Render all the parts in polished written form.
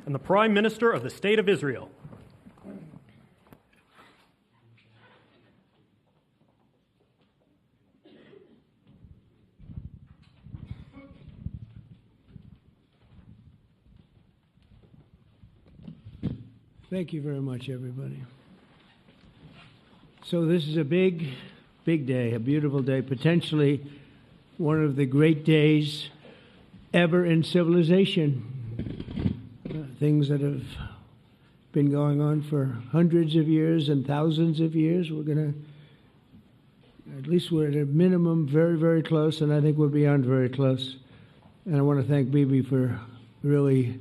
and the Prime Minister of the State of Israel. Thank you very much, everybody. So this is a big, big day, a beautiful day, potentially one of the great days ever in civilization. Things that have been going on for hundreds of years and thousands of years. We're going to, at least we're at a minimum very, very close, and I think we're beyond very close. And I want to thank Bibi for really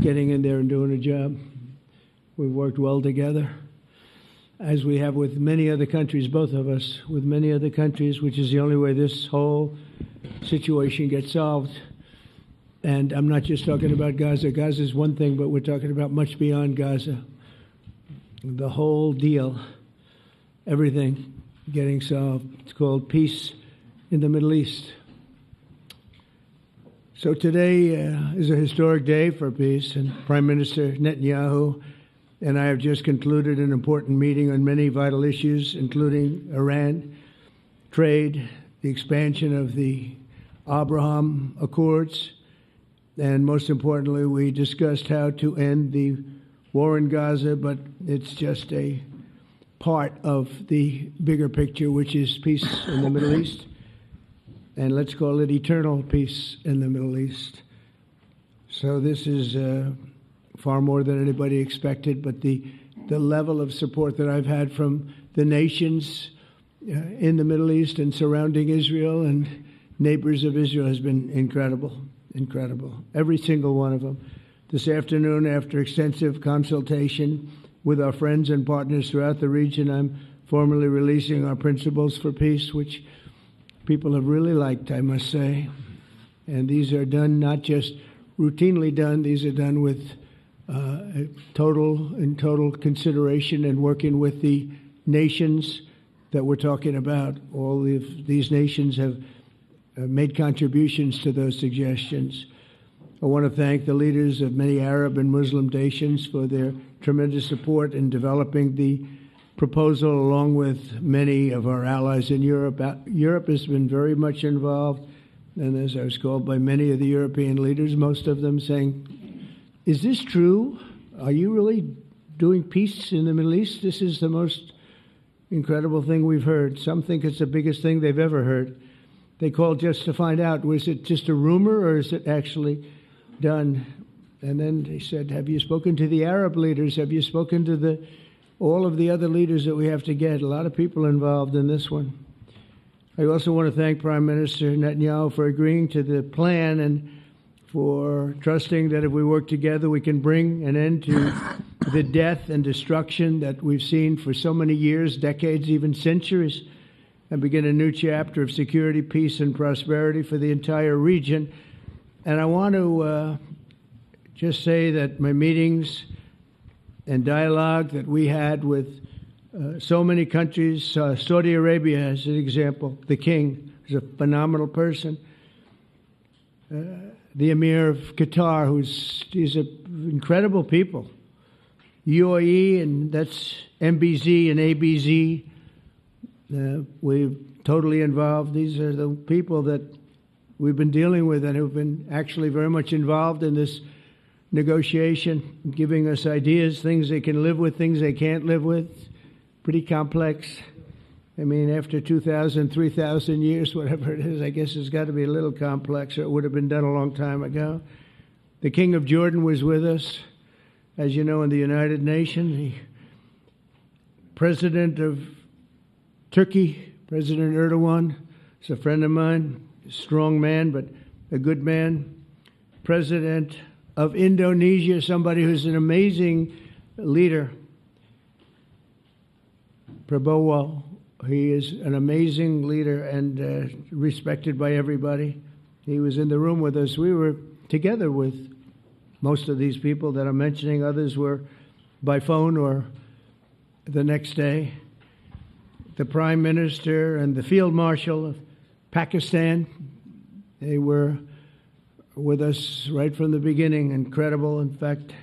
getting in there and doing a job. We've worked well together, as we have with many other countries, both of us, with many other countries, which is the only way this whole situation gets solved. And I'm not just talking about Gaza. Gaza is one thing, but we're talking about much beyond Gaza. The whole deal, everything getting solved. It's called peace in the Middle East. So today is a historic day for peace, and Prime Minister Netanyahu and I have just concluded an important meeting on many vital issues, including Iran, trade, the expansion of the Abraham Accords, and most importantly, we discussed how to end the war in Gaza, but it's just a part of the bigger picture, which is peace in the Middle East. And let's call it eternal peace in the Middle East. So this is far more than anybody expected, but the level of support that I've had from the nations in the Middle East and surrounding Israel and neighbors of Israel has been incredible. Incredible. Every single one of them. This afternoon, after extensive consultation with our friends and partners throughout the region, I'm formally releasing our principles for peace, which people have really liked, I must say. And these are done not just routinely done, these are done with total consideration and working with the nations that we're talking about. All of these nations have made contributions to those suggestions. I want to thank the leaders of many Arab and Muslim nations for their tremendous support in developing the proposal, along with many of our allies in Europe. Europe has been very much involved, and as I was called by many of the European leaders, most of them saying, is this true? Are you really doing peace in the Middle East? This is the most incredible thing we've heard. Some think it's the biggest thing they've ever heard. They called just to find out, was it just a rumor or is it actually done? And then they said, have you spoken to the Arab leaders? Have you spoken to all of the other leaders that we have to get? A lot of people involved in this one. I also want to thank Prime Minister Netanyahu for agreeing to the plan and for trusting that if we work together, we can bring an end to the death and destruction that we've seen for so many years, decades, even centuries, and begin a new chapter of security, peace, and prosperity for the entire region. And I want to just say that my meetings and dialogue that we had with so many countries, Saudi Arabia as an example, the king is a phenomenal person. The Emir of Qatar, he's incredible people. UAE, and that's MBZ and ABZ. We're totally involved. These are the people that we've been dealing with and who've been actually very much involved in this negotiation, giving us ideas, things they can live with, things they can't live with. Pretty complex. I mean, after 2,000, 3,000 years, whatever it is, I guess it's got to be a little complex, or it would have been done a long time ago. The King of Jordan was with us, as you know, in the United Nations. The President of Turkey, President Erdogan, is a friend of mine, a strong man, but a good man. President of Indonesia, somebody who's an amazing leader, Prabowo. He is an amazing leader and respected by everybody. He was in the room with us. We were together with most of these people that I'm mentioning. Others were by phone or the next day. The Prime Minister and the Field Marshal of Pakistan, they were with us right from the beginning. Incredible. In fact,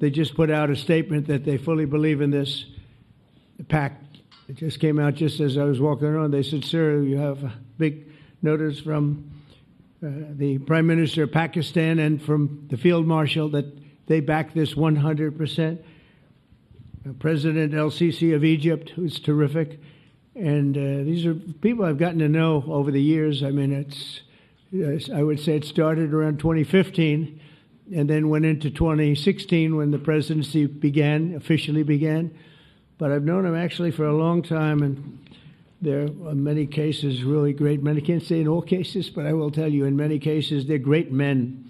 they just put out a statement that they fully believe in this pact. It just came out just as I was walking around. They said, "Sir, you have a big notice from the Prime Minister of Pakistan and from the Field Marshal that they back this 100%. President El-Sisi of Egypt, who's terrific. And these are people I've gotten to know over the years. I mean, I would say it started around 2015 and then went into 2016 when the presidency officially began. But I've known them actually for a long time, and they're in many cases really great men. I can't say in all cases, but I will tell you in many cases they're great men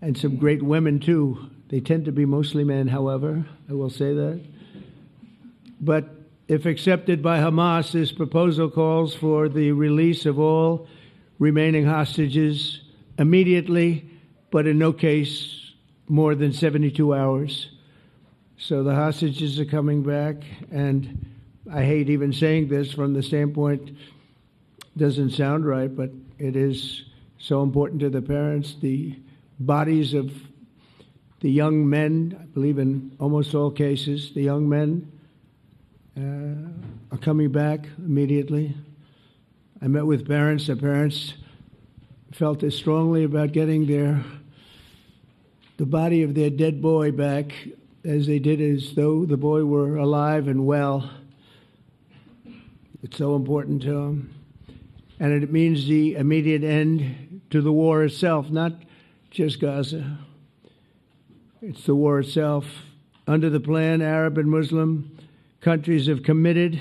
and some great women too. They tend to be mostly men, however, I will say that. But if accepted by Hamas, this proposal calls for the release of all remaining hostages immediately, but in no case more than 72 hours. So the hostages are coming back, and I hate even saying this from the standpoint, doesn't sound right, but it is so important to the parents. The bodies of the young men, I believe in almost all cases, the young men are coming back immediately. I met with parents. The parents felt as strongly about getting the body of their dead boy back as they did as though the boy were alive and well. It's so important to them. And it means the immediate end to the war itself, not just Gaza. It's the war itself. Under the plan, Arab and Muslim countries have committed,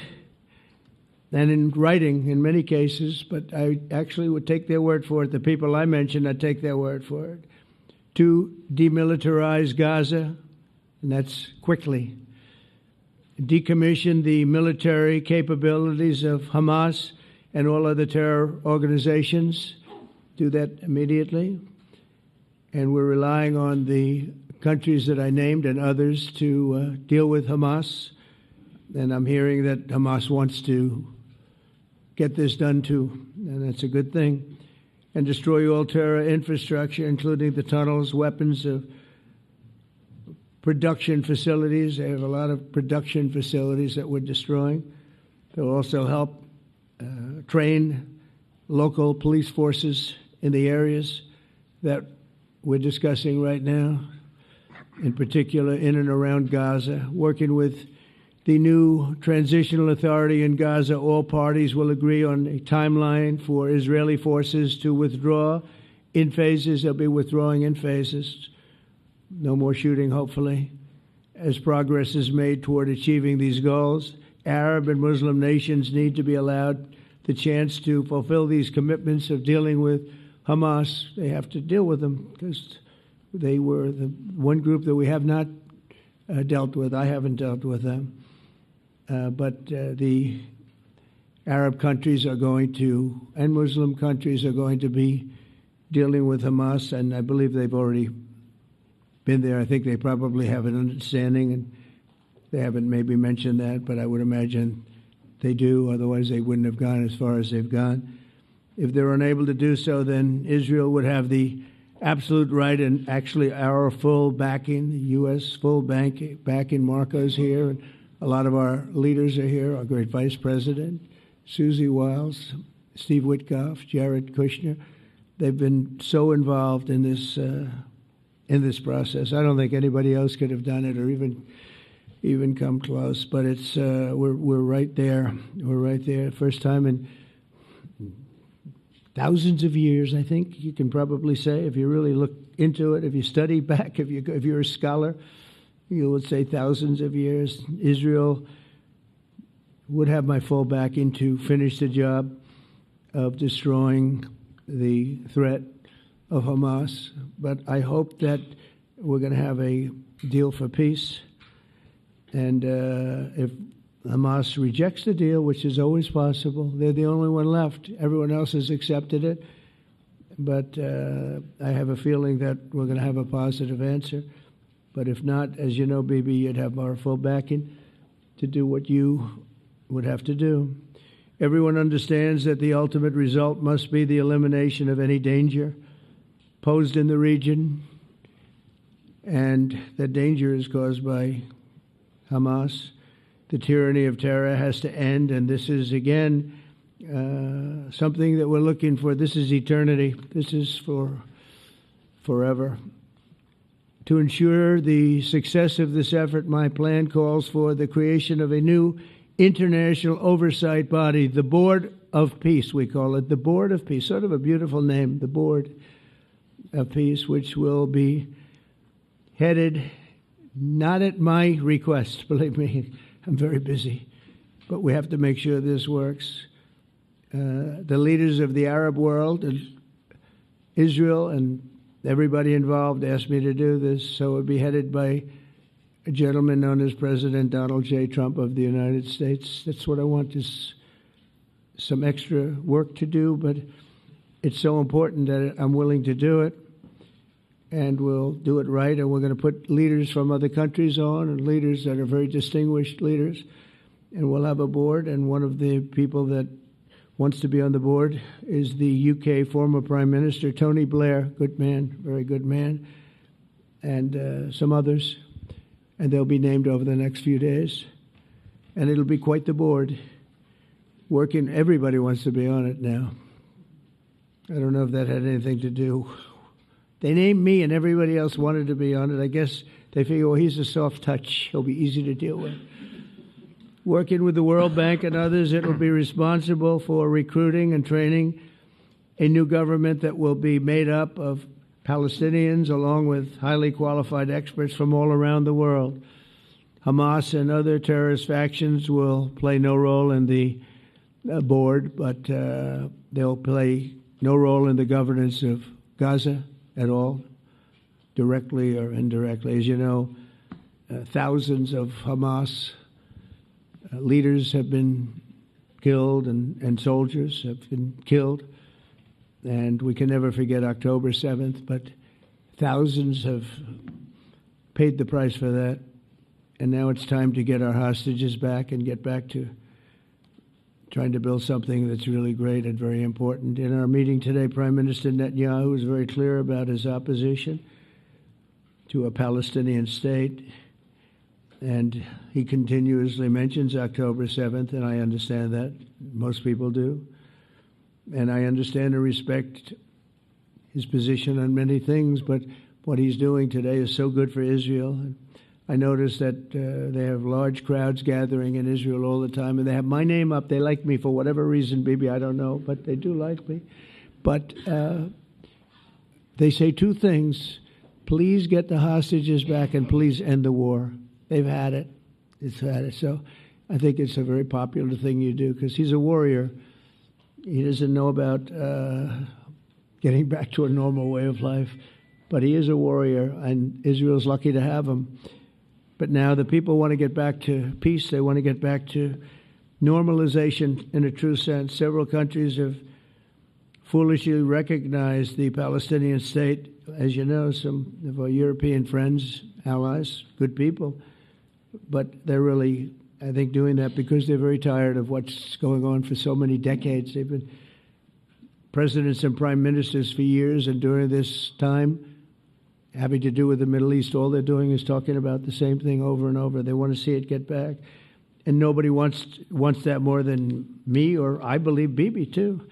and in writing in many cases, but I actually would take their word for it. The people I mentioned, I'd take their word for it, to demilitarize Gaza, and that's quickly. Decommission the military capabilities of Hamas and all other terror organizations. Do that immediately. And we're relying on the countries that I named and others to deal with Hamas. And I'm hearing that Hamas wants to get this done too, and that's a good thing. And destroy all terror infrastructure, including the tunnels, weapons, production facilities. They have a lot of production facilities that we're destroying. They'll also help train local police forces in the areas that we're discussing right now, in particular in and around Gaza, working with the new transitional authority in Gaza. All parties will agree on a timeline for Israeli forces to withdraw in phases. They'll be withdrawing in phases. No more shooting, hopefully, as progress is made toward achieving these goals. Arab and Muslim nations need to be allowed the chance to fulfill these commitments of dealing with Hamas. They have to deal with them because they were the one group that we have not dealt with. I haven't dealt with them. But the Arab countries are going to, and Muslim countries are going to be dealing with Hamas, and I believe they've already been there. I think they probably have an understanding, and they haven't maybe mentioned that, but I would imagine they do. Otherwise, they wouldn't have gone as far as they've gone. If they're unable to do so, then Israel would have the absolute right and actually our full backing, the U.S. full backing. Marco's here, and a lot of our leaders are here, our great Vice President, Susie Wiles, Steve Witkoff, Jared Kushner. They've been so involved in this process. I don't think anybody else could have done it or even come close. But it's we're right there. We're right there. First time in thousands of years, I think you can probably say, if you really look into it, if you study back, if you're a scholar, you would say thousands of years. Israel would have my full backing to finish the job of destroying the threat of Hamas. But I hope that we're going to have a deal for peace. And if Hamas rejects the deal, which is always possible, they're the only one left. Everyone else has accepted it. But I have a feeling that we're going to have a positive answer. But if not, as you know, Bibi, you'd have our full backing to do what you would have to do. Everyone understands that the ultimate result must be the elimination of any danger posed in the region and the danger is caused by Hamas. The tyranny of terror has to end, and this is, again, something that we're looking for. This is eternity. This is for forever. To ensure the success of this effort, my plan calls for the creation of a new international oversight body, the Board of Peace, we call it, the Board of Peace, sort of a beautiful name, the Board of Peace, which will be headed not at my request, believe me, I'm very busy, but we have to make sure this works. The leaders of the Arab world and Israel and everybody involved asked me to do this, so it would be headed by a gentleman known as President Donald J. Trump of the United States. That's what I want, is some extra work to do, but it's so important that I'm willing to do it, and we'll do it right, and we're going to put leaders from other countries on, and leaders that are very distinguished leaders, and we'll have a board, and one of the people that wants to be on the board is the UK former Prime Minister, Tony Blair, good man, very good man, and some others, and they'll be named over the next few days, and it'll be quite the board. Working, everybody wants to be on it now. I don't know if that had anything to do. They named me and everybody else wanted to be on it. I guess they figure, well, he's a soft touch. He'll be easy to deal with. Working with the World Bank and others, it will be responsible for recruiting and training a new government that will be made up of Palestinians along with highly qualified experts from all around the world. Hamas and other terrorist factions will play no role in the board, but they'll play no role in the governance of Gaza at all, directly or indirectly. As you know, thousands of Hamas leaders have been killed and soldiers have been killed. And we can never forget October 7th, but thousands have paid the price for that. And now it's time to get our hostages back and get back to trying to build something that's really great and very important. In our meeting today, Prime Minister Netanyahu was very clear about his opposition to a Palestinian state. And he continuously mentions October 7th, and I understand that. Most people do. And I understand and respect his position on many things, but what he's doing today is so good for Israel. I notice that they have large crowds gathering in Israel all the time, and they have my name up. They like me for whatever reason, maybe I don't know, but they do like me. But they say two things. Please get the hostages back and please end the war. They've had it. It's had it. So I think it's a very popular thing you do because he's a warrior. He doesn't know about getting back to a normal way of life, but he is a warrior, and Israel's lucky to have him. But now the people want to get back to peace. They want to get back to normalization in a true sense. Several countries have foolishly recognized the Palestinian state. As you know, some of our European friends, allies, good people, but they're really, I think, doing that because they're very tired of what's going on for so many decades. They've been presidents and prime ministers for years, and during this time, having to do with the Middle East, all they're doing is talking about the same thing over and over. They want to see it get back. And nobody wants that more than me, or I believe Bibi too.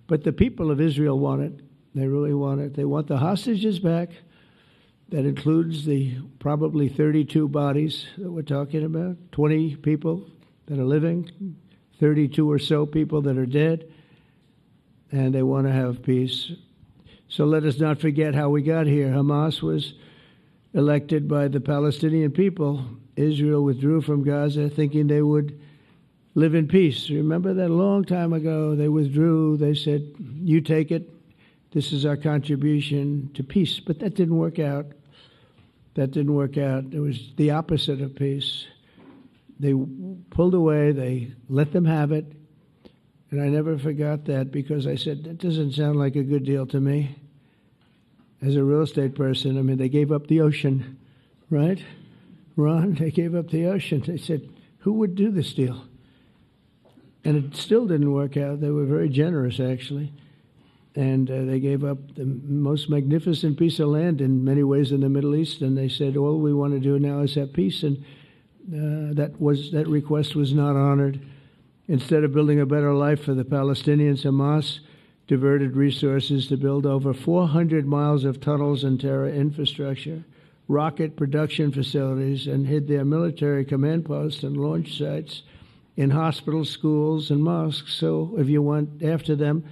But the people of Israel want it. They really want it. They want the hostages back. That includes the probably 32 bodies that we're talking about, 20 people that are living, 32 or so people that are dead, and they want to have peace. So let us not forget how we got here. Hamas was elected by the Palestinian people. Israel withdrew from Gaza thinking they would live in peace. Remember that a long time ago? They withdrew. They said, you take it. This is our contribution to peace. But that didn't work out. That didn't work out. It was the opposite of peace. They pulled away. They let them have it. And I never forgot that because I said, that doesn't sound like a good deal to me. As a real estate person, I mean, they gave up the ocean, right? Ron, they gave up the ocean. They said, who would do this deal? And it still didn't work out. They were very generous, actually. And they gave up the most magnificent piece of land in many ways in the Middle East, and they said, all we want to do now is have peace, and that request was not honored. Instead of building a better life for the Palestinians, Hamas diverted resources to build over 400 miles of tunnels and terror infrastructure, rocket production facilities, and hid their military command posts and launch sites in hospitals, schools, and mosques. So if you went after them,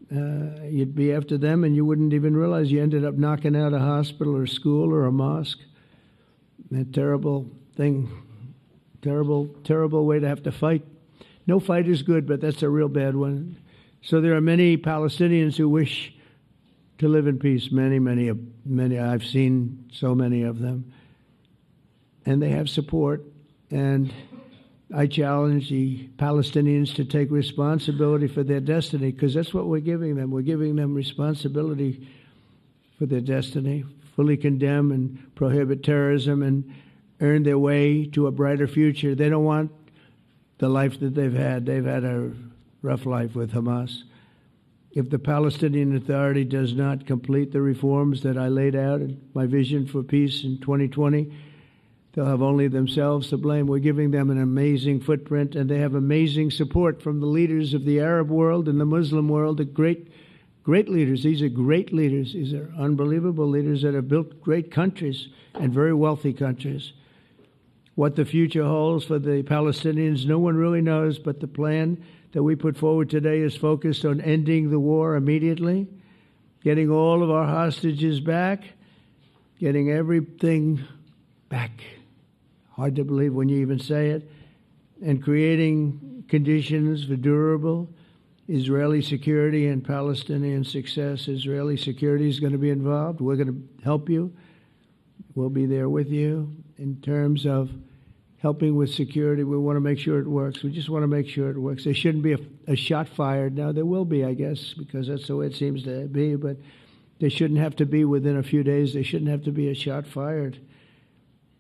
you'd be after them, and you wouldn't even realize you ended up knocking out a hospital or school or a mosque. A terrible thing, terrible way to have to fight. No fight is good, but that's a real bad one. So there are many Palestinians who wish to live in peace. Many. I've seen so many of them, and they have support. And I challenge the Palestinians to take responsibility for their destiny, because that's what we're giving them. We're giving them responsibility for their destiny, fully condemn and prohibit terrorism and earn their way to a brighter future. They don't want the life that they've had. They've had a rough life with Hamas. If the Palestinian Authority does not complete the reforms that I laid out in my vision for peace in 2020, they'll have only themselves to blame. We're giving them an amazing footprint, and they have amazing support from the leaders of the Arab world and the Muslim world, the great leaders. These are great leaders. These are unbelievable leaders that have built great countries and very wealthy countries. What the future holds for the Palestinians, no one really knows, but the plan that we put forward today is focused on ending the war immediately, getting all of our hostages back, getting everything back. Hard to believe when you even say it, and creating conditions for durable Israeli security and Palestinian success. Israeli security is going to be involved. We're going to help you. We'll be there with you in terms of helping with security. We want to make sure it works. We just want to make sure it works. There shouldn't be a shot fired. Now, there will be, I guess, because that's the way it seems to be, but there shouldn't have to be within a few days. There shouldn't have to be a shot fired.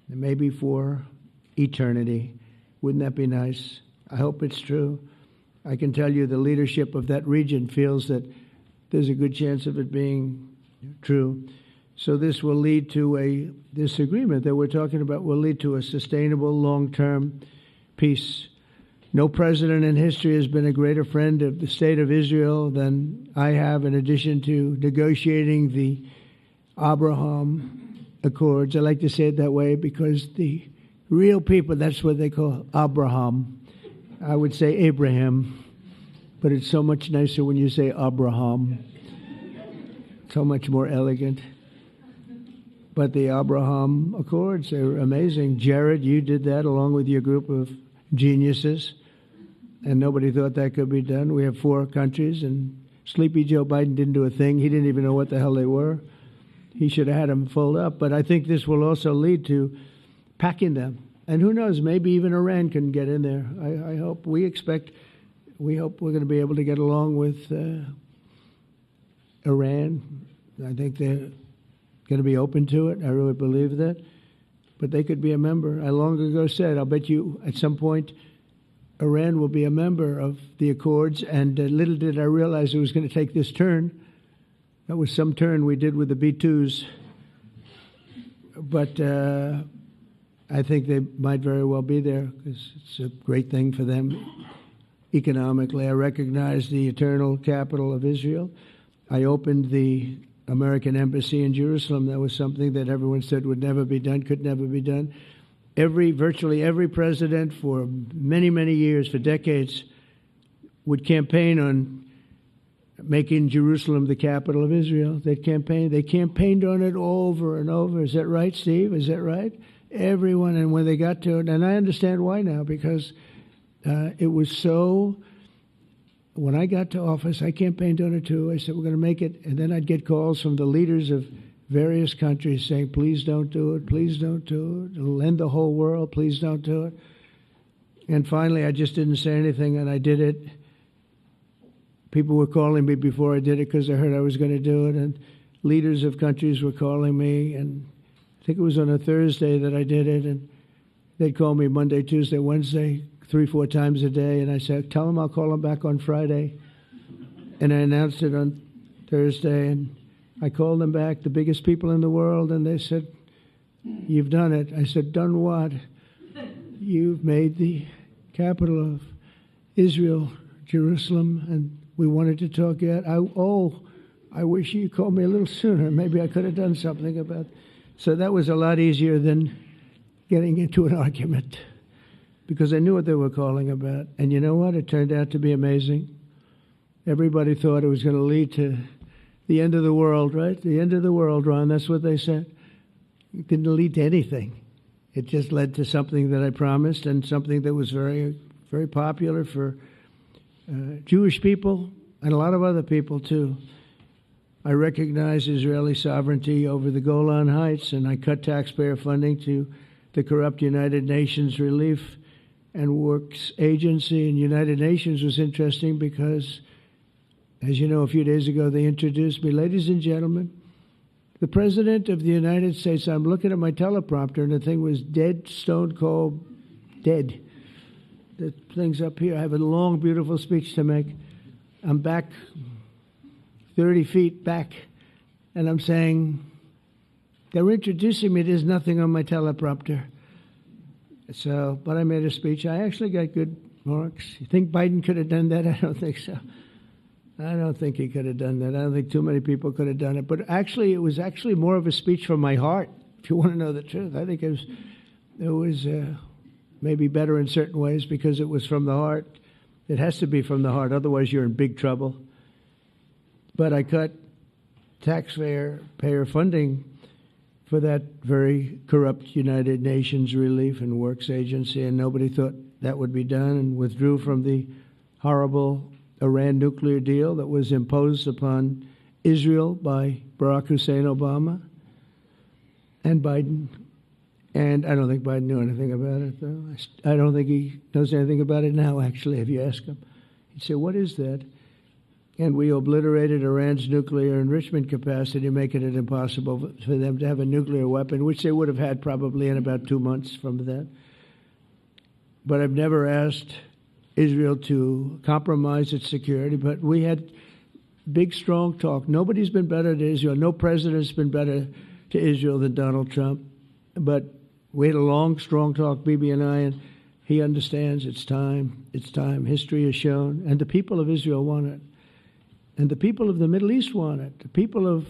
Maybe for eternity. Wouldn't that be nice? I hope it's true. I can tell you the leadership of that region feels that there's a good chance of it being true. So this will lead to this agreement that we're talking about will lead to a sustainable long-term peace. No president in history has been a greater friend of the state of Israel than I have, in addition to negotiating the Abraham Accords. I like to say it that way because the real people, that's what they call Abraham. I would say Abraham, but it's so much nicer when you say Abraham. So much more elegant. But the Abraham Accords are amazing. Jared, you did that along with your group of geniuses, and nobody thought that could be done. We have 4 countries, and Sleepy Joe Biden didn't do a thing. He didn't even know what the hell they were. He should have had them fold up. But I think this will also lead to packing them. And who knows, maybe even Iran can get in there. I hope, we hope we're going to be able to get along with Iran. I think they're going to be open to it. I really believe that. But they could be a member. I long ago said, I'll bet you at some point Iran will be a member of the Accords. And little did I realize it was going to take this turn. That was some turn we did with the B-2s. But I think they might very well be there because it's a great thing for them economically. I recognize the eternal capital of Israel. I opened the American embassy in Jerusalem. That was something that everyone said would never be done, could never be done. Virtually every president for many, many years, for decades, would campaign on making Jerusalem the capital of Israel. They campaigned on it over and over. Is that right, Steve? Is that right? Everyone, and when they got to it, and I understand why now, because it was so. When I got to office, I campaigned on it too. I said, we're going to make it. And then I'd get calls from the leaders of various countries saying, please don't do it. Please don't do it. It'll end the whole world. Please don't do it. And finally, I just didn't say anything, and I did it. People were calling me before I did it because they heard I was going to do it. And leaders of countries were calling me. And I think it was on a Thursday that I did it. And they'd call me Monday, Tuesday, Wednesday, 3-4 times a day, and I said, tell them I'll call them back on Friday. And I announced it on Thursday, and I called them back, the biggest people in the world, and they said, "You've done it." I said, "Done what?" "You've made the capital of Israel, Jerusalem, and we wanted to talk yet." I wish you called me a little sooner. Maybe I could have done something about it. So that was a lot easier than getting into an argument, because I knew what they were calling about. And you know what? It turned out to be amazing. Everybody thought it was going to lead to the end of the world, right? The end of the world, Ron, that's what they said. It didn't lead to anything. It just led to something that I promised, and something that was very, very popular for Jewish people and a lot of other people, too. I recognize Israeli sovereignty over the Golan Heights, and I cut taxpayer funding to the corrupt United Nations Relief and Works Agency. And United Nations was interesting because, as you know, a few days ago they introduced me. Ladies and gentlemen, the President of the United States. I'm looking at my teleprompter, and the thing was dead, stone cold, dead. The thing's up here. I have a long, beautiful speech to make. I'm back 30 feet back, and I'm saying, they're introducing me. There's nothing on my teleprompter. So, but I made a speech. I actually got good marks. You think Biden could have done that? I don't think so. I don't think he could have done that. I don't think too many people could have done it. But actually, it was actually more of a speech from my heart, if you want to know the truth. I think it was maybe better in certain ways because it was from the heart. It has to be from the heart. Otherwise, you're in big trouble. But I cut taxpayer funding for that very corrupt United Nations Relief and Works Agency, and nobody thought that would be done, and withdrew from the horrible Iran nuclear deal that was imposed upon Israel by Barack Hussein Obama and Biden. And I don't think Biden knew anything about it, though. I don't think he knows anything about it now, actually, if you ask him. He'd say, "What is that?" And we obliterated Iran's nuclear enrichment capacity, making it impossible for them to have a nuclear weapon, which they would have had probably in about 2 months from that. But I've never asked Israel to compromise its security, but we had big, strong talk. Nobody's been better to Israel. No president's been better to Israel than Donald Trump. But we had a long, strong talk, Bibi and I, and he understands it's time. It's time. History has shown. And the people of Israel want it. And the people of the Middle East want it. The people of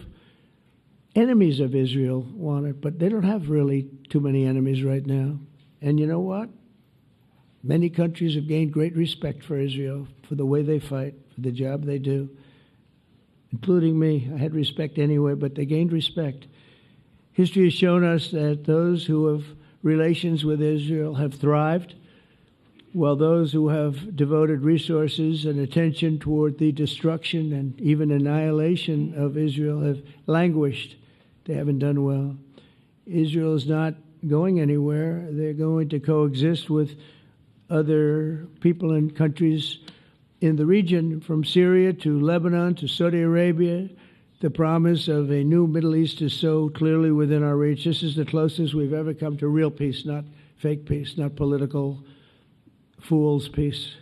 enemies of Israel want it. But they don't have really too many enemies right now. And you know what? Many countries have gained great respect for Israel, for the way they fight, for the job they do, including me. I had respect anyway, but they gained respect. History has shown us that those who have relations with Israel have thrived, while those who have devoted resources and attention toward the destruction and even annihilation of Israel have languished. They haven't done well. Israel is not going anywhere. They're going to coexist with other people and countries in the region, from Syria to Lebanon to Saudi Arabia. The promise of a new Middle East is so clearly within our reach. This is the closest we've ever come to real peace, not fake peace, not political fool's peace.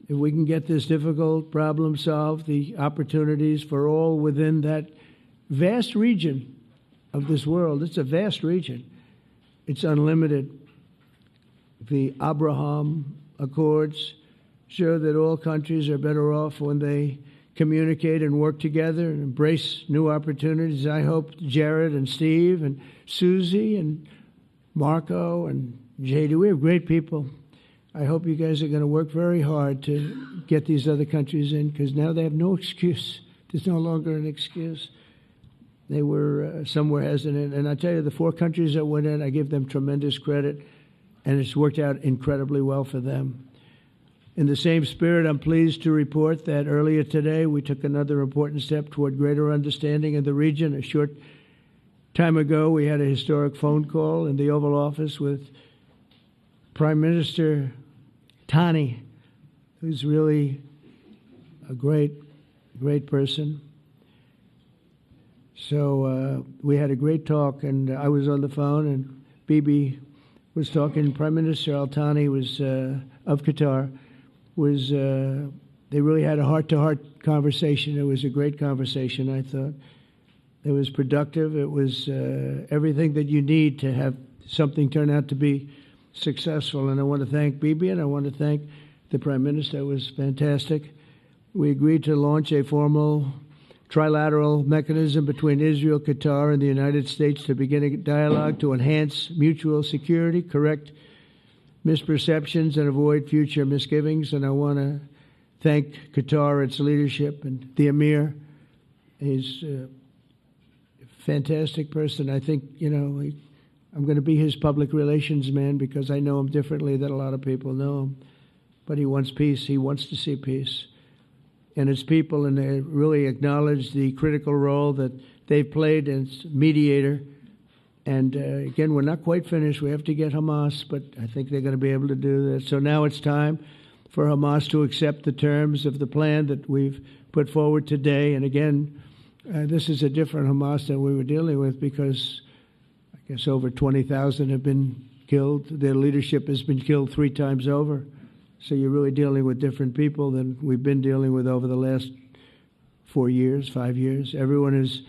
If we can get this difficult problem solved, the opportunities for all within that vast region of this world, it's a vast region, it's unlimited. The Abraham Accords show that all countries are better off when they communicate and work together and embrace new opportunities. I hope Jared and Steve and Susie and Marco and JD, we have great people. I hope you guys are going to work very hard to get these other countries in, because now they have no excuse. There's no longer an excuse. They were somewhere hesitant. And I tell you, the 4 countries that went in, I give them tremendous credit, and it's worked out incredibly well for them. In the same spirit, I'm pleased to report that earlier today we took another important step toward greater understanding in the region. A short time ago, we had a historic phone call in the Oval Office with Prime Minister Tani, who's really a great person. So we had a great talk, and I was on the phone, and Bibi was talking. Prime Minister Al Thani was of Qatar, was they really had a heart-to-heart conversation. It was a great conversation, I thought. It was productive. It was everything that you need to have something turn out to be successful. And I want to thank Bibi, and I want to thank the Prime Minister. It was fantastic. We agreed to launch a formal trilateral mechanism between Israel, Qatar, and the United States to begin a dialogue to enhance mutual security, correct misperceptions, and avoid future misgivings. And I want to thank Qatar, its leadership, and the Emir. He's a fantastic person. I think, I'm going to be his public relations man because I know him differently than a lot of people know him. But he wants peace. He wants to see peace. And his people, and they really acknowledge the critical role that they've played as mediator. And again, we're not quite finished. We have to get Hamas, but I think they're going to be able to do that. So now it's time for Hamas to accept the terms of the plan that we've put forward today. And again, this is a different Hamas than we were dealing with because I guess over 20,000 have been killed. Their leadership has been killed 3 times over. So you're really dealing with different people than we've been dealing with over the last 4 years, 5 years. Everyone has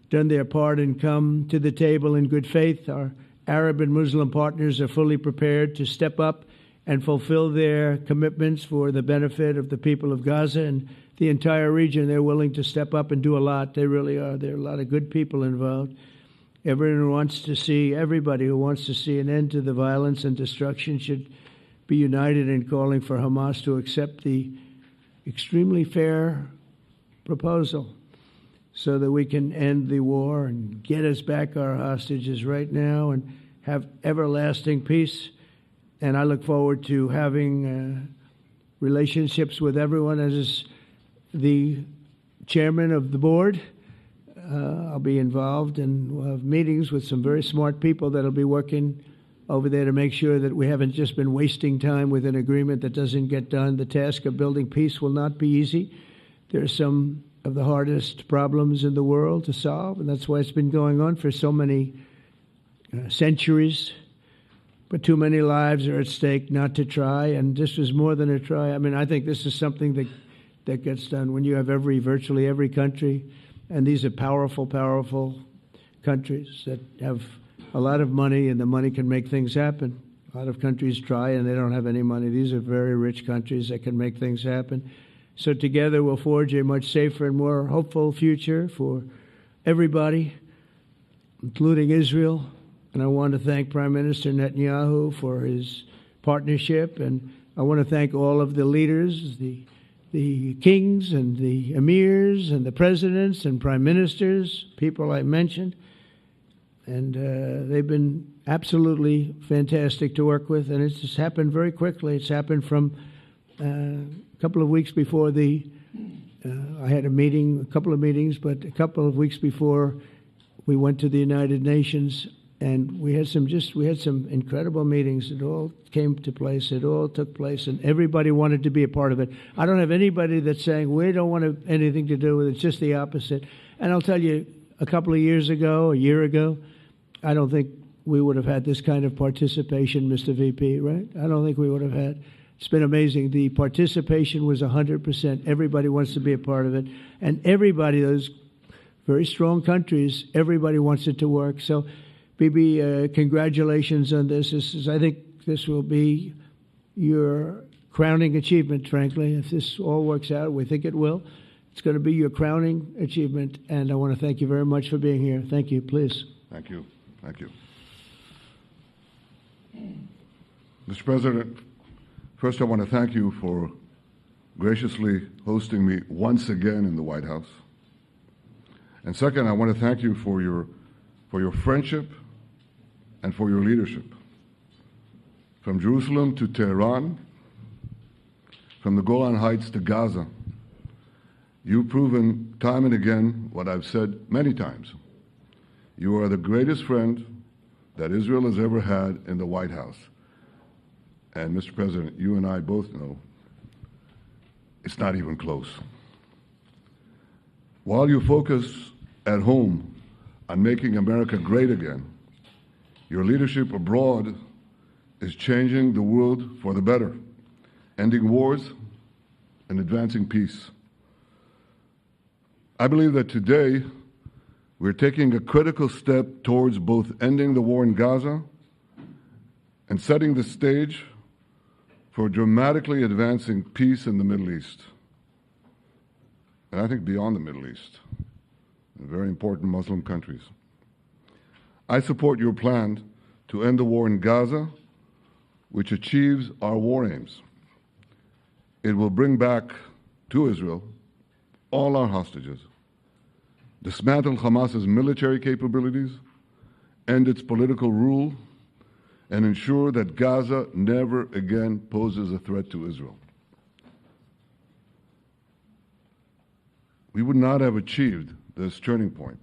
done their part and come to the table in good faith. Our Arab and Muslim partners are fully prepared to step up and fulfill their commitments for the benefit of the people of Gaza and the entire region. They're willing to step up and do a lot. They really are. There are a lot of good people involved. Everybody who wants to see an end to the violence and destruction should be united in calling for Hamas to accept the extremely fair proposal so that we can end the war and get us back our hostages right now and have everlasting peace. And I look forward to having relationships with everyone. As the chairman of the board, I'll be involved, and we'll have meetings with some very smart people that'll be working over there to make sure that we haven't just been wasting time with an agreement that doesn't get done. The task of building peace will not be easy. There are some of the hardest problems in the world to solve, and that's why it's been going on for so many centuries. But too many lives are at stake not to try, and this is more than a try. I mean, I think this is something that gets done when you have virtually every country, and these are powerful, powerful countries that have a lot of money, and the money can make things happen. A lot of countries try, and they don't have any money. These are very rich countries that can make things happen. So together we'll forge a much safer and more hopeful future for everybody, including Israel. And I want to thank Prime Minister Netanyahu for his partnership. And I want to thank all of the leaders, the kings and the emirs and the presidents and prime ministers, people I mentioned. And they've been absolutely fantastic to work with. And it's just happened very quickly. It's happened from a couple of weeks before I had a couple of meetings, but a couple of weeks before we went to the United Nations, and we had some incredible meetings. It all came to place. It all took place, and everybody wanted to be a part of it. I don't have anybody that's saying we don't want anything to do with it. It's just the opposite. And I'll tell you, a year ago, I don't think we would have had this kind of participation, Mr. VP, right? I don't think we would have had. It's been amazing. The participation was 100%. Everybody wants to be a part of it. And everybody, those very strong countries, everybody wants it to work. So, Bibi, congratulations on this. I think this will be your crowning achievement, frankly. If this all works out, we think it will. It's going to be your crowning achievement. And I want to thank you very much for being here. Thank you. Please. Thank you. Thank you. Mr. President, first I want to thank you for graciously hosting me once again in the White House. And second, I want to thank you for your friendship and for your leadership. From Jerusalem to Tehran, from the Golan Heights to Gaza, you've proven time and again what I've said many times. You are the greatest friend that Israel has ever had in the White House. And Mr. President, you and I both know it's not even close. While you focus at home on making America great again, your leadership abroad is changing the world for the better, ending wars, and advancing peace. I believe that today we're taking a critical step towards both ending the war in Gaza and setting the stage for dramatically advancing peace in the Middle East. And I think beyond the Middle East, in very important Muslim countries. I support your plan to end the war in Gaza, which achieves our war aims. It will bring back to Israel all our hostages, dismantle Hamas's military capabilities, end its political rule, and ensure that Gaza never again poses a threat to Israel. We would not have achieved this turning point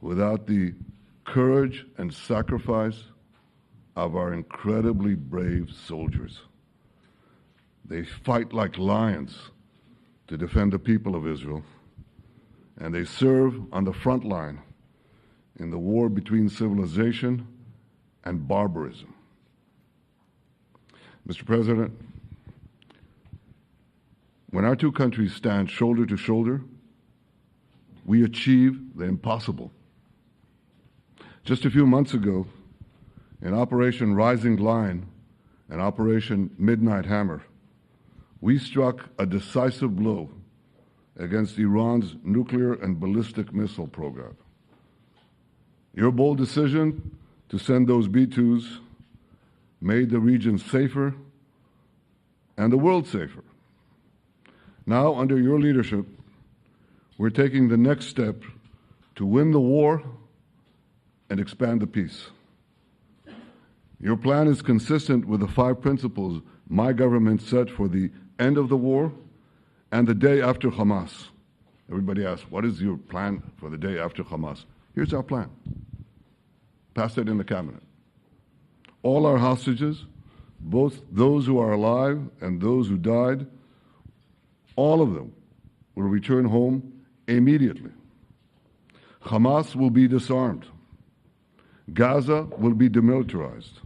without the courage and sacrifice of our incredibly brave soldiers. They fight like lions to defend the people of Israel, and they serve on the front line in the war between civilization and barbarism. Mr. President, when our two countries stand shoulder to shoulder, we achieve the impossible. Just a few months ago, in Operation Rising Lion and Operation Midnight Hammer, we struck a decisive blow against Iran's nuclear and ballistic missile program. Your bold decision to send those B-2s made the region safer and the world safer. Now, under your leadership, we're taking the next step to win the war and expand the peace. Your plan is consistent with the 5 principles my government set for the end of the war and the day after Hamas. Everybody asks, what is your plan for the day after Hamas? Here's our plan. Passed it in the cabinet. All our hostages, both those who are alive and those who died, all of them will return home immediately. Hamas will be disarmed. Gaza will be demilitarized.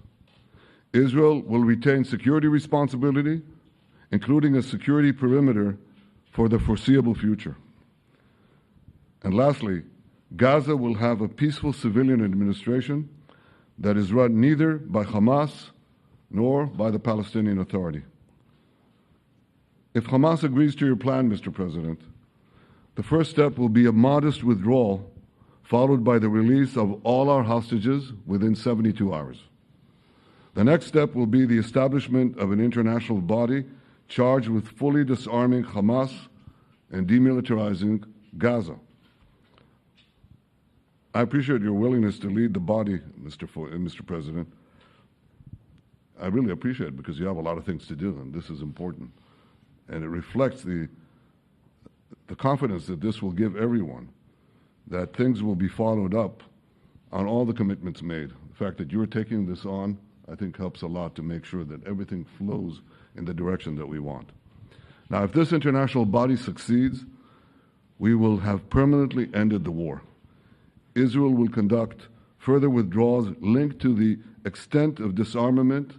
Israel will retain security responsibility, including a security perimeter for the foreseeable future. And lastly, Gaza will have a peaceful civilian administration that is run neither by Hamas nor by the Palestinian Authority. If Hamas agrees to your plan, Mr. President, the first step will be a modest withdrawal, followed by the release of all our hostages within 72 hours. The next step will be the establishment of an international body charged with fully disarming Hamas and demilitarizing Gaza. I appreciate your willingness to lead the body, Mr. President. I really appreciate it because you have a lot of things to do, and this is important. And it reflects the confidence that this will give everyone, that things will be followed up on all the commitments made. The fact that you're taking this on, I think, helps a lot to make sure that everything flows in the direction that we want. Now, if this international body succeeds, we will have permanently ended the war. Israel will conduct further withdrawals linked to the extent of disarmament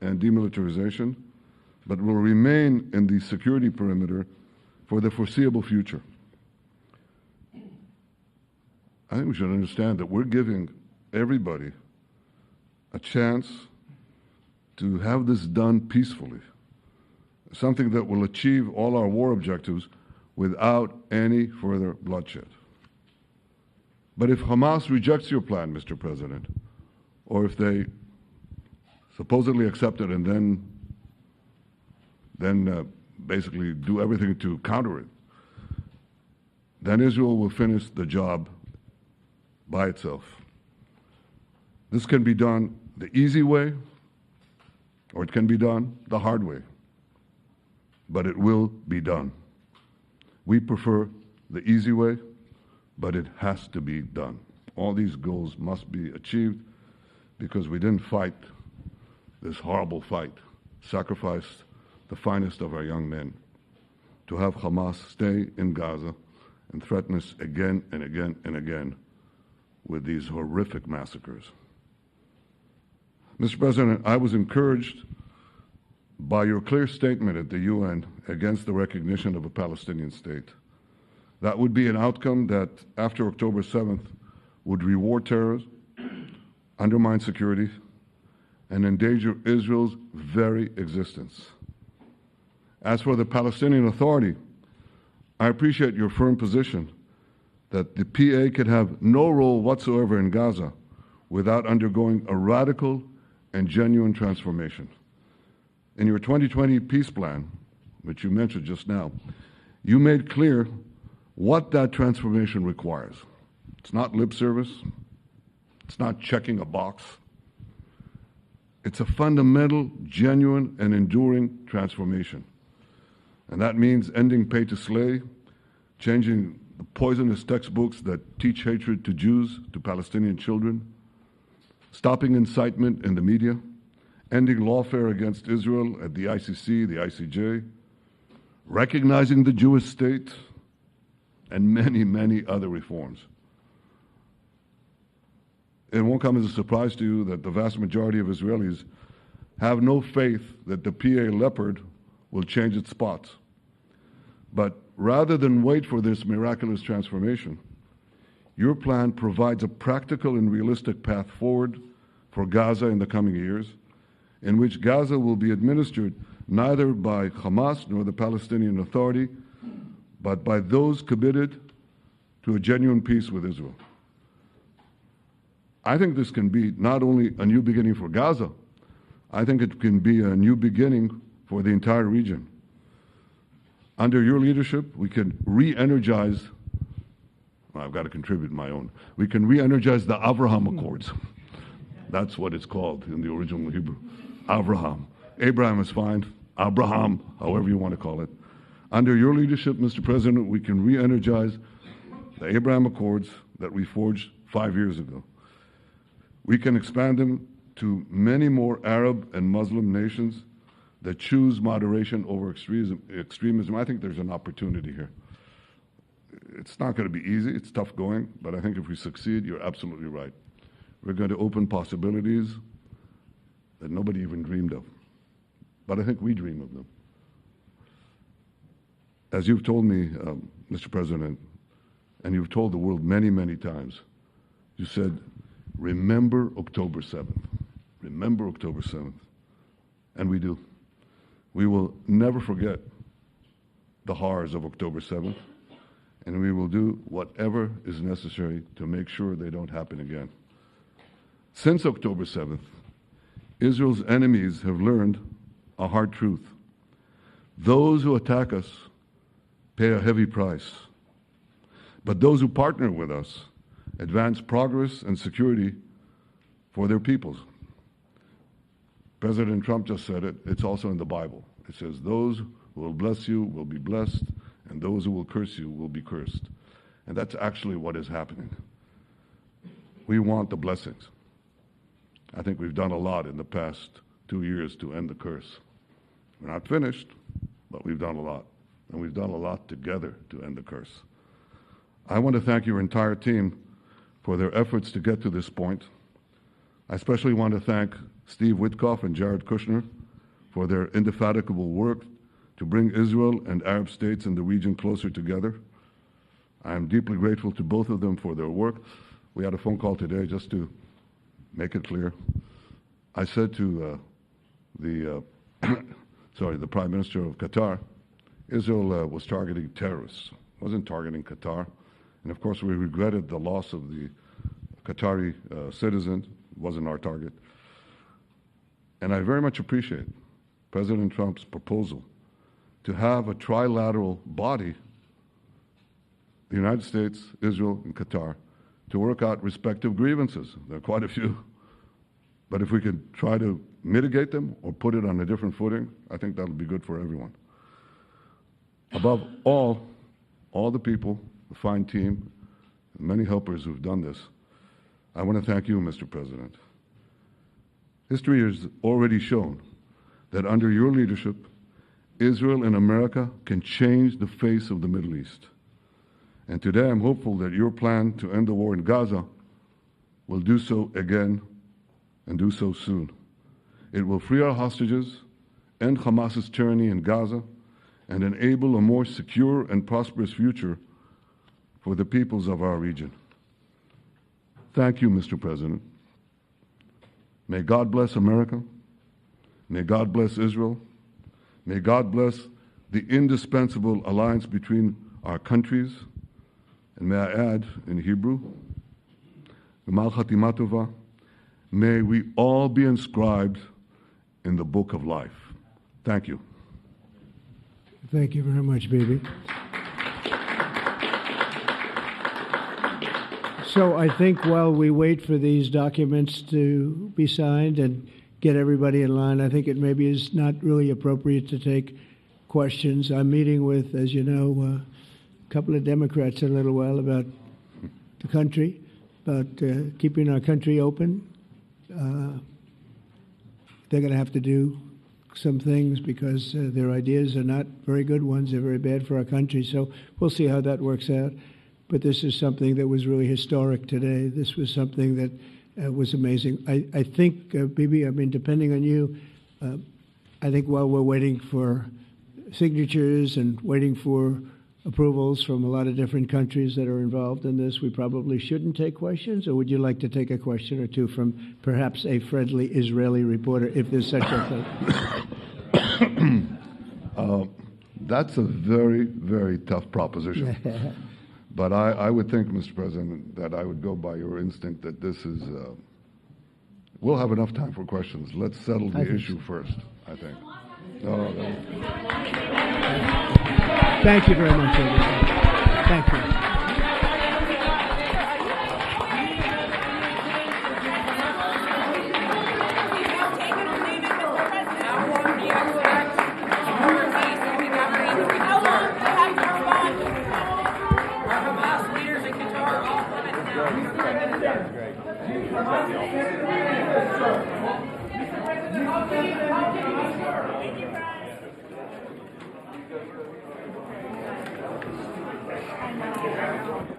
and demilitarization, but will remain in the security perimeter for the foreseeable future. I think we should understand that we're giving everybody a chance to have this done peacefully, something that will achieve all our war objectives without any further bloodshed. But if Hamas rejects your plan, Mr. President, or if they supposedly accept it and then basically do everything to counter it, then Israel will finish the job by itself. This can be done the easy way, or it can be done the hard way, but it will be done. We prefer the easy way, but it has to be done. All these goals must be achieved because we didn't fight this horrible fight, sacrificed the finest of our young men to have Hamas stay in Gaza and threaten us again and again and again with these horrific massacres. Mr. President, I was encouraged by your clear statement at the UN against the recognition of a Palestinian state. That would be an outcome that, after October 7th, would reward terrorism, undermine security, and endanger Israel's very existence. As for the Palestinian Authority, I appreciate your firm position that the PA could have no role whatsoever in Gaza without undergoing a radical and genuine transformation. In your 2020 peace plan, which you mentioned just now, you made clear what that transformation requires. It's not lip service. It's not checking a box. It's a fundamental, genuine, and enduring transformation. And that means ending pay to slay, changing the poisonous textbooks that teach hatred to Jews, to Palestinian children, stopping incitement in the media, ending lawfare against Israel at the ICC, the ICJ, recognizing the Jewish state, and many, many other reforms. It won't come as a surprise to you that the vast majority of Israelis have no faith that the PA Leopard will change its spots. But rather than wait for this miraculous transformation, your plan provides a practical and realistic path forward for Gaza in the coming years, in which Gaza will be administered neither by Hamas nor the Palestinian Authority, but by those committed to a genuine peace with Israel. I think this can be not only a new beginning for Gaza, I think it can be a new beginning for the entire region. Under your leadership, we can re-energize, well, I've got to contribute my own, we can re-energize the Abraham Accords. That's what it's called in the original Hebrew. Abraham. Abraham is fine. Abraham, however you want to call it. Under your leadership, Mr. President, we can re-energize the Abraham Accords that we forged 5 years ago. We can expand them to many more Arab and Muslim nations that choose moderation over extremism. I think there's an opportunity here. It's not going to be easy. It's tough going. But I think if we succeed, you're absolutely right. We're going to open possibilities that nobody even dreamed of. But I think we dream of them. As you've told me, Mr. President, and you've told the world many, many times, you said, remember October 7th. Remember October 7th. And we do. We will never forget the horrors of October 7th, and we will do whatever is necessary to make sure they don't happen again. Since October 7th, Israel's enemies have learned a hard truth. Those who attack us pay a heavy price, but those who partner with us advance progress and security for their peoples. President Trump just said it. It's also in the Bible. It says, those who will bless you will be blessed, and those who will curse you will be cursed. And that's actually what is happening. We want the blessings. I think we've done a lot in the past 2 years to end the curse. We're not finished, but we've done a lot. And we've done a lot together to end the curse. I want to thank your entire team for their efforts to get to this point. I especially want to thank Steve Witkoff and Jared Kushner for their indefatigable work to bring Israel and Arab states in the region closer together. I am deeply grateful to both of them for their work. We had a phone call today just to make it clear. I said to the Prime Minister of Qatar, Israel was targeting terrorists, wasn't targeting Qatar. And of course, we regretted the loss of the Qatari citizen, wasn't our target. And I very much appreciate President Trump's proposal to have a trilateral body, the United States, Israel, and Qatar, to work out respective grievances. There are quite a few. But if we can try to mitigate them or put it on a different footing, I think that'll be good for everyone. Above all the people, the fine team, and many helpers who've done this, I want to thank you, Mr. President. History has already shown that under your leadership, Israel and America can change the face of the Middle East. And today I'm hopeful that your plan to end the war in Gaza will do so again and do so soon. It will free our hostages end Hamas's tyranny in Gaza, and enable a more secure and prosperous future for the peoples of our region. Thank you, Mr. President. May God bless America. May God bless Israel. May God bless the indispensable alliance between our countries. And may I add, in Hebrew, G'mal Chatima Tova, may we all be inscribed in the book of life. Thank you. Thank you very much, Bibi. So I think while we wait for these documents to be signed and get everybody in line, I think it maybe is not really appropriate to take questions. I'm meeting with, as you know, a couple of Democrats in a little while about the country, about keeping our country open. They're going to have to do some things because their ideas are not very good ones. They're very bad for our country. So we'll see how that works out. But this is something that was really historic today. This was something that was amazing. I think, Bibi, I mean, depending on you, I think while we're waiting for signatures and waiting for approvals from a lot of different countries that are involved in this, we probably shouldn't take questions? Or would you like to take a question or two from perhaps a friendly Israeli reporter, if there's such a thing? That's a very, very tough proposition. But I would think, Mr. President, that I would go by your instinct that this is, we'll have enough time for questions. Let's settle the issue first, I think. No. Thank you very much, everybody. Thank you. Thank you.